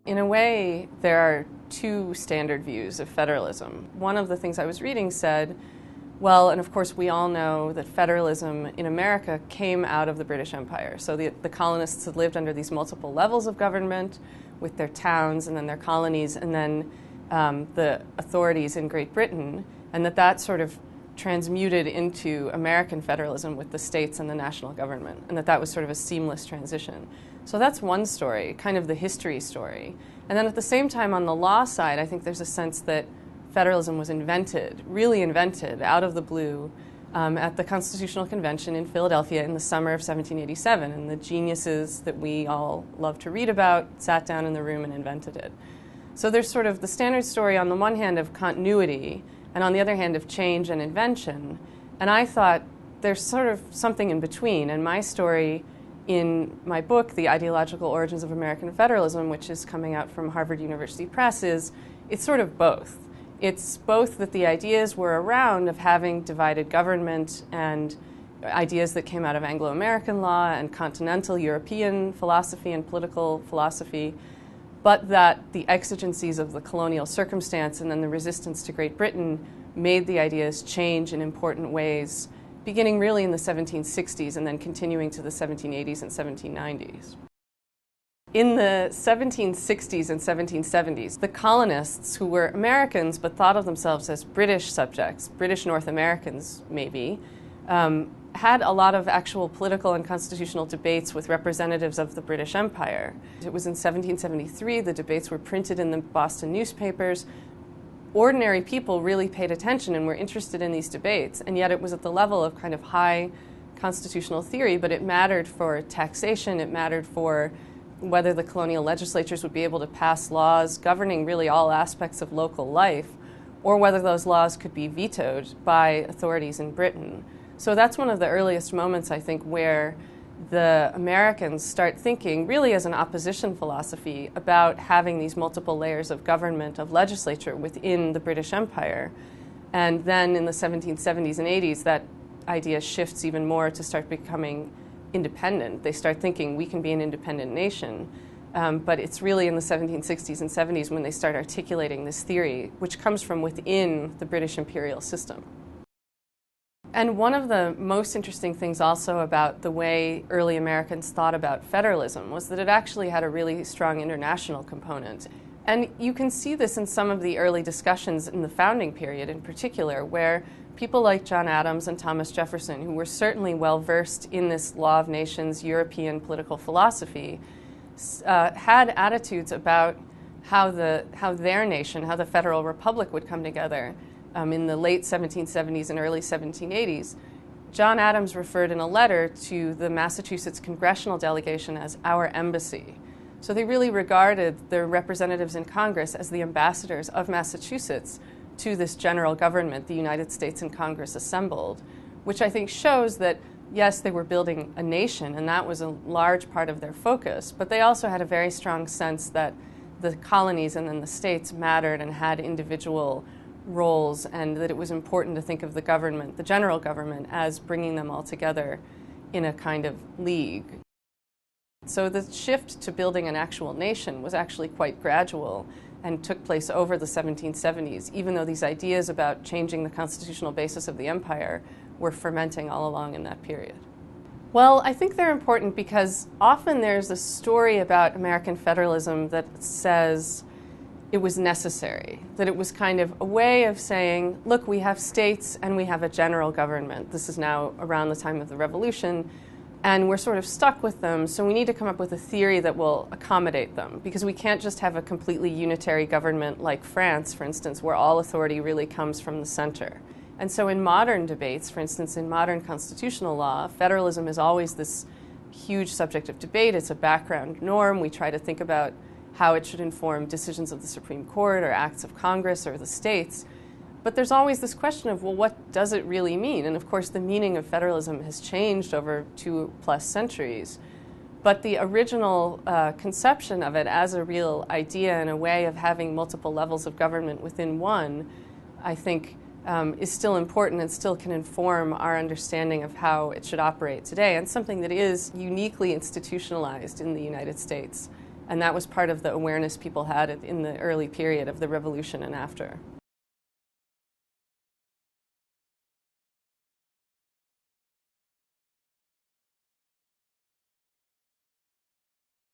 In a way, there are two standard views of federalism. One of the things I was reading said, well, and of course we all know that federalism in America came out of the British Empire. So the colonists had lived under these multiple levels of government with their towns and then their colonies and then the authorities in Great Britain, and that sort of transmuted into American federalism with the states and the national government, and that was sort of a seamless transition. So that's one story, kind of the history story. And then at the same time, on the law side, I think there's a sense that federalism was invented, really invented, out of the blue at the Constitutional Convention in Philadelphia in the summer of 1787. And the geniuses that we all love to read about sat down in the room and invented it. So there's sort of the standard story on the one hand of continuity, and on the other hand of change and invention. And I thought there's sort of something in between. And my story in my book, The Ideological Origins of American Federalism, which is coming out from Harvard University Press, it's sort of both. It's both that the ideas were around of having divided government and ideas that came out of Anglo-American law and continental European philosophy and political philosophy, but that the exigencies of the colonial circumstance and then the resistance to Great Britain made the ideas change in important ways, beginning really in the 1760s and then continuing to the 1780s and 1790s. In the 1760s and 1770s, the colonists, who were Americans but thought of themselves as British subjects, British North Americans maybe, had a lot of actual political and constitutional debates with representatives of the British Empire. It was in 1773, the debates were printed in the Boston newspapers. Ordinary people really paid attention and were interested in these debates, and yet it was at the level of kind of high constitutional theory, but it mattered for taxation, it mattered for whether the colonial legislatures would be able to pass laws governing really all aspects of local life, or whether those laws could be vetoed by authorities in Britain. So that's one of the earliest moments, I think, where the Americans start thinking, really as an opposition philosophy, about having these multiple layers of government, of legislature within the British Empire. And then in the 1770s and 80s, that idea shifts even more to start becoming independent. They start thinking we can be an independent nation. But it's really in the 1760s and 70s when they start articulating this theory, which comes from within the British imperial system. And one of the most interesting things also about the way early Americans thought about federalism was that it actually had a really strong international component. And you can see this in some of the early discussions in the founding period in particular, where people like John Adams and Thomas Jefferson, who were certainly well versed in this law of nations, European political philosophy, had attitudes about how their nation, how the Federal Republic would come together. In the late 1770s and early 1780s, John Adams referred in a letter to the Massachusetts congressional delegation as our embassy. So they really regarded their representatives in Congress as the ambassadors of Massachusetts to this general government, the United States and Congress assembled, which I think shows that, yes, they were building a nation, and that was a large part of their focus, but they also had a very strong sense that the colonies and then the states mattered and had individual roles, and that it was important to think of the government, the general government, as bringing them all together in a kind of league. So the shift to building an actual nation was actually quite gradual and took place over the 1770s, even though these ideas about changing the constitutional basis of the empire were fermenting all along in that period. Well, I think they're important because often there's a story about American federalism that says it was necessary, that it was kind of a way of saying, look, we have states and we have a general government. This is now around the time of the Revolution, and we're sort of stuck with them, so we need to come up with a theory that will accommodate them, because we can't just have a completely unitary government like France, for instance, where all authority really comes from the center. And so in modern debates, for instance, in modern constitutional law, federalism is always this huge subject of debate. It's a background norm. We try to think about how it should inform decisions of the Supreme Court or acts of Congress or the states. But there's always this question of, well, what does it really mean? And of course, the meaning of federalism has changed over 2+ centuries. But the original conception of it as a real idea and a way of having multiple levels of government within one, I think, is still important and still can inform our understanding of how it should operate today, and something that is uniquely institutionalized in the United States And that was part of the awareness people had in the early period of the revolution and after.